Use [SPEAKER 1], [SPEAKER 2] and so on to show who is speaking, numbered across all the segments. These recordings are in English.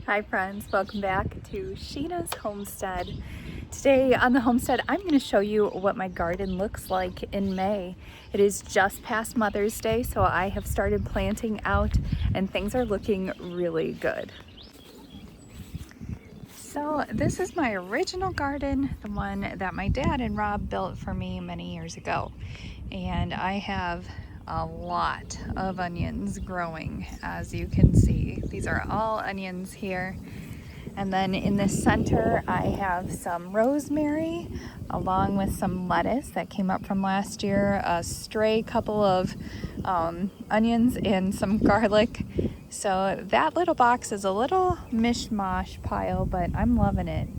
[SPEAKER 1] Hi friends, welcome back to Sheena's Homestead. Today on the homestead, I'm going to show you what my garden looks like in May. It is just past Mother's Day, so I have started planting out and things are looking really good. So this is my original garden, the one that my dad and Rob built for me many years ago. And I have a lot of onions growing, as you can see. These are all onions here. And then in the center, I have some rosemary along with some lettuce that came up from last year, a stray couple of onions and some garlic. So that little box is a little mishmash pile, but I'm loving it.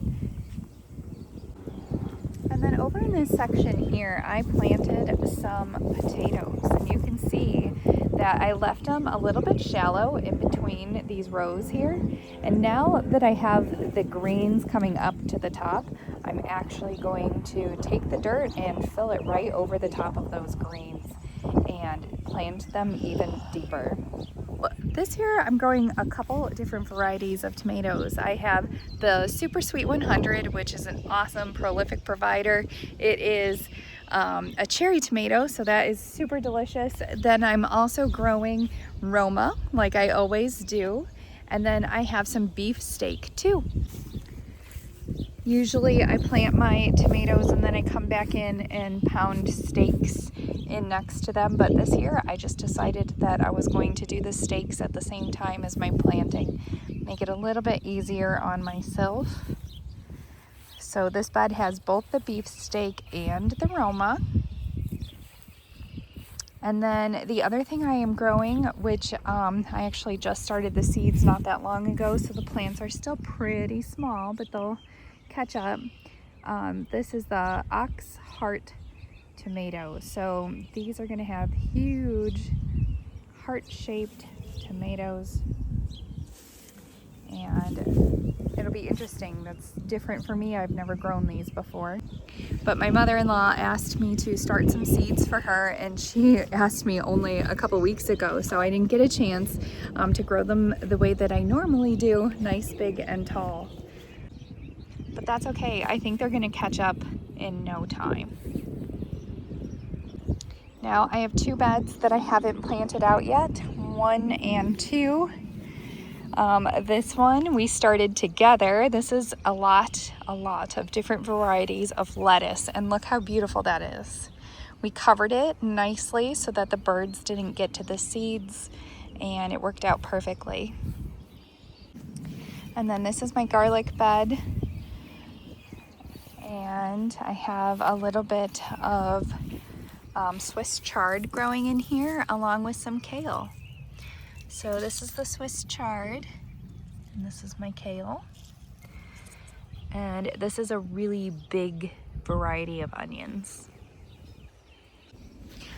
[SPEAKER 1] And then over in this section here, I planted some potatoes, and you can see that I left them a little bit shallow in between these rows here. And now that I have the greens coming up to the top, I'm actually going to take the dirt and fill it right over the top of those greens and plant them even deeper. This year I'm growing a couple different varieties of tomatoes. I have the Super Sweet 100, which is an awesome prolific provider. It is a cherry tomato, so that is super delicious. Then I'm also growing Roma, like I always do. And then I have some beefsteak too. Usually I plant my tomatoes and then I come back in and pound steaks in next to them, but this year I just decided that I was going to do the steaks at the same time as my planting, make it a little bit easier on myself. So this bed has both the beefsteak and the Roma. And then the other thing I am growing, which I actually just started the seeds not that long ago, so the plants are still pretty small, but they'll catch up. This is the ox heart tomato. So these are going to have huge heart-shaped tomatoes, and it'll be interesting. That's different for me. I've never grown these before. But my mother-in-law asked me to start some seeds for her, and she asked me only a couple weeks ago, so I didn't get a chance to grow them the way that I normally do, nice, big, and tall. But that's okay. I think they're gonna catch up in no time. Now I have two beds that I haven't planted out yet, 1 and 2. This one we started together. This is a lot of different varieties of lettuce, and look how beautiful that is. We covered it nicely so that the birds didn't get to the seeds, and it worked out perfectly. And then this is my garlic bed, and I have a little bit of Swiss chard growing in here along with some kale. So this is the Swiss chard, and this is my kale. And this is a really big variety of onions.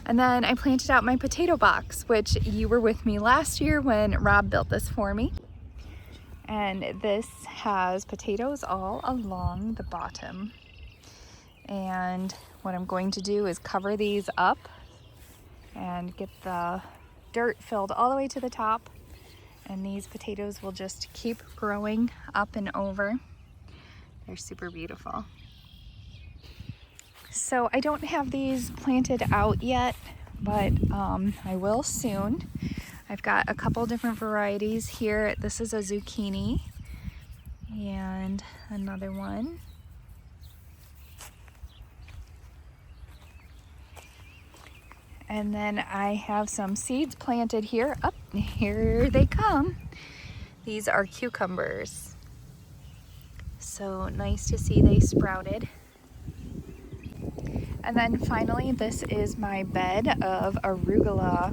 [SPEAKER 1] And then I planted out my potato box, which you were with me last year when Rob built this for me. And this has potatoes all along the bottom. And what I'm going to do is cover these up and get the dirt filled all the way to the top, and these potatoes will just keep growing up and over. They're super beautiful. So I don't have these planted out yet, but I will soon. I've got a couple different varieties here. This is a zucchini and another one. And then I have some seeds planted here. Up, here they come. These are cucumbers. So nice to see they sprouted. And then finally, this is my bed of arugula.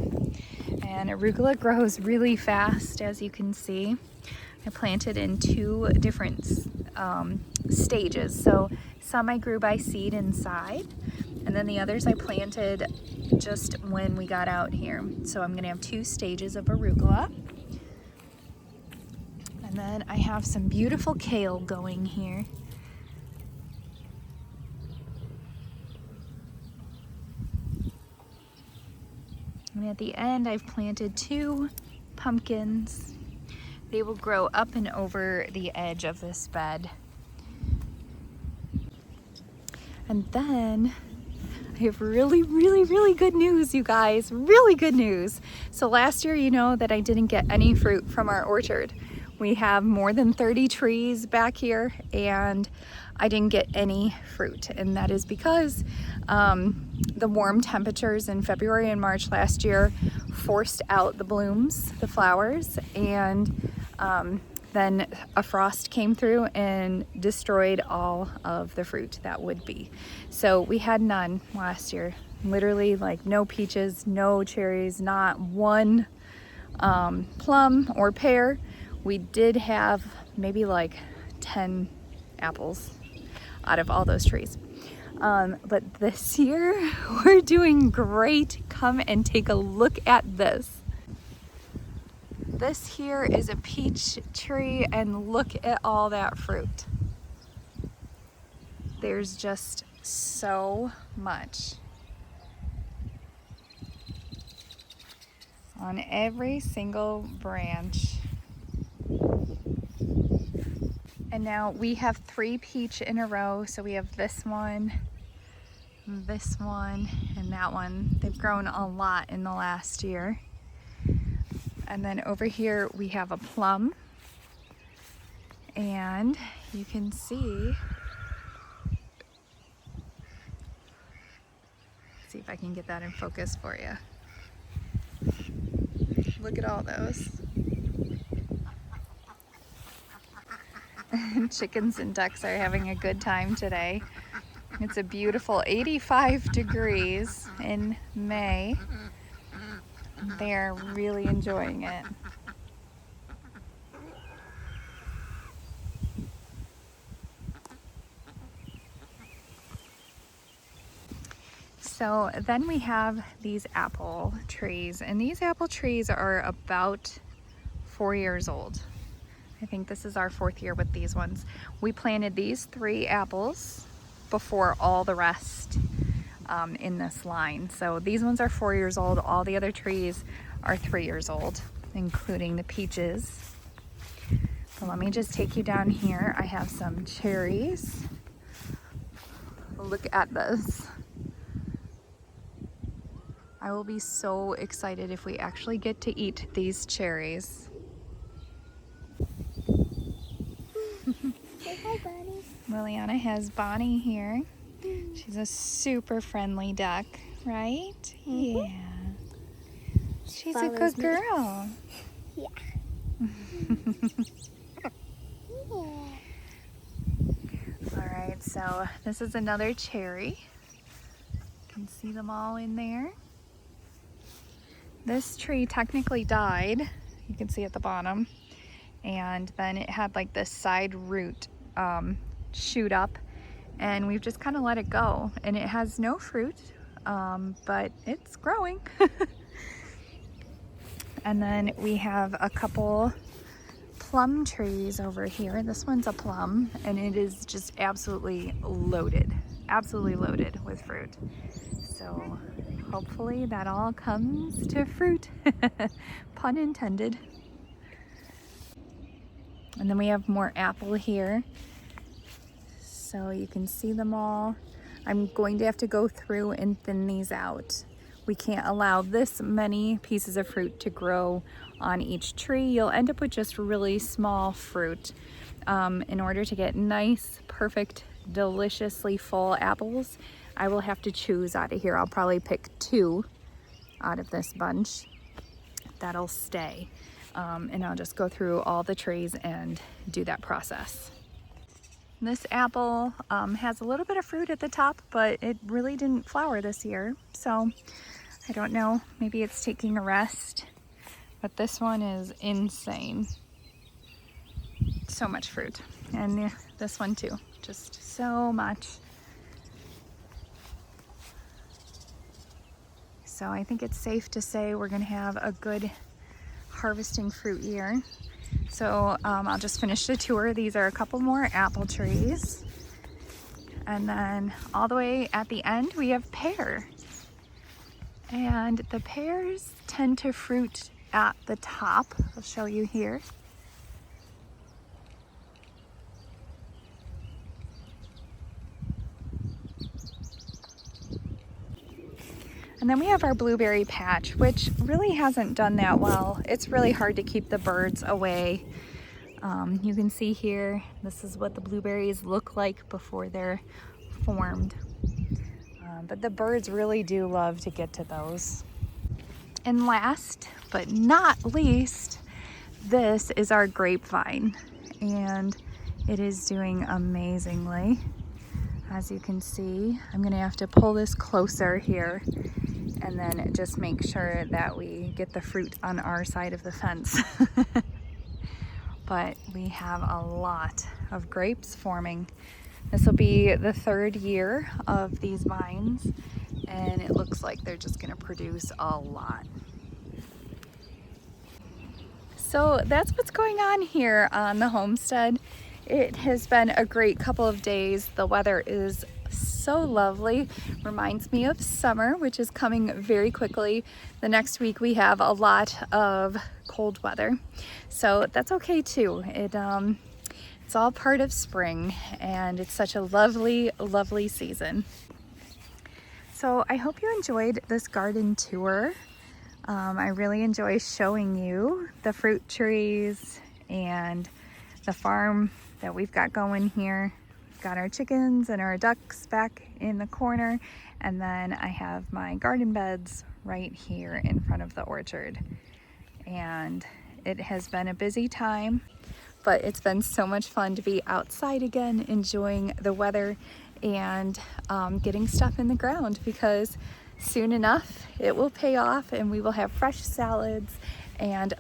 [SPEAKER 1] And arugula grows really fast, as you can see. I planted in 2 different stages. So some I grew by seed inside, and then the others I planted just when we got out here. So I'm gonna have 2 stages of arugula. And then I have some beautiful kale going here. And at the end I've planted 2 pumpkins. They will grow up and over the edge of this bed. And then I have really, really, really good news, you guys. Really good news. So last year, you know that I didn't get any fruit from our orchard. We have more than 30 trees back here and I didn't get any fruit. And that is because the warm temperatures in February and March last year forced out the blooms, the flowers, and then a frost came through and destroyed all of the fruit that would be. So we had none last year. Literally like no peaches, no cherries, not one plum or pear. We did have maybe like 10 apples out of all those trees. But this year we're doing great. Come and take a look at this. This here is a peach tree and look at all that fruit. There's just so much on every single branch. And now we have 3 peach in a row. So we have this one, and that one. They've grown a lot in the last year. And then over here we have a plum, and you can see if I can get that in focus for you. Look at all those. Chickens and ducks are having a good time today. It's a beautiful 85 degrees in May. They're really enjoying it. So then we have these apple trees, and these apple trees are about 4 years old. I think this is our 4th year with these ones. We planted these 3 apples before all the rest in this line. So these ones are 4 years old. All the other trees are 3 years old, including the peaches. So let me just take you down here. I have some cherries. Look at this. I will be so excited if we actually get to eat these cherries.
[SPEAKER 2] Say hi, Bonnie.
[SPEAKER 1] Liliana has Bonnie here. She's a super friendly duck, right? Yeah. She's a good girl.
[SPEAKER 2] Yeah.
[SPEAKER 1] All right, so this is another cherry. You can see them all in there. This tree technically died. You can see at the bottom. And then it had like this side root shoot up, and we've just kind of let it go, and it has no fruit, but it's growing. And then we have a couple plum trees over here. This one's a plum, and it is just absolutely loaded with fruit. So hopefully that all comes to fruit, pun intended. And then we have more apple here. So you can see them all. I'm going to have to go through and thin these out. We can't allow this many pieces of fruit to grow on each tree. You'll end up with just really small fruit. In order to get nice, perfect, deliciously full apples, I will have to choose out of here. I'll probably pick 2 out of this bunch that'll stay. And I'll just go through all the trees and do that process. This apple has a little bit of fruit at the top, but it really didn't flower this year. So I don't know, maybe it's taking a rest, but this one is insane. So much fruit. And this one too, just so much. So I think it's safe to say we're gonna have a good harvesting fruit year. So I'll just finish the tour. These are a couple more apple trees. And then all the way at the end, we have pear. And the pears tend to fruit at the top. I'll show you here. And then we have our blueberry patch, which really hasn't done that well. It's really hard to keep the birds away. You can see here, this is what the blueberries look like before they're formed. But the birds really do love to get to those. And last but not least, this is our grapevine, and it is doing amazingly. As you can see, I'm gonna have to pull this closer here and then just make sure that we get the fruit on our side of the fence. But we have a lot of grapes forming. This will be the 3rd year of these vines, and it looks like they're just gonna produce a lot. So that's what's going on here on the homestead. It has been a great couple of days. The weather is so lovely. Reminds me of summer, which is coming very quickly. The next week we have a lot of cold weather, so that's okay too. It's all part of spring, and it's such a lovely, lovely season. So I hope you enjoyed this garden tour. I really enjoy showing you the fruit trees and the farm that we've got going here. We've got our chickens and our ducks back in the corner, and then I have my garden beds right here in front of the orchard. And it has been a busy time, but it's been so much fun to be outside again, enjoying the weather and getting stuff in the ground, because soon enough it will pay off and we will have fresh salads and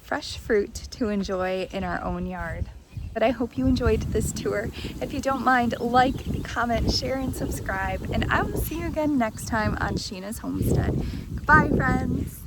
[SPEAKER 1] fresh fruit to enjoy in our own yard. But I hope you enjoyed this tour. If you don't mind, like, comment, share, and subscribe, and I will see you again next time on Sheena's Homestead. Goodbye, friends.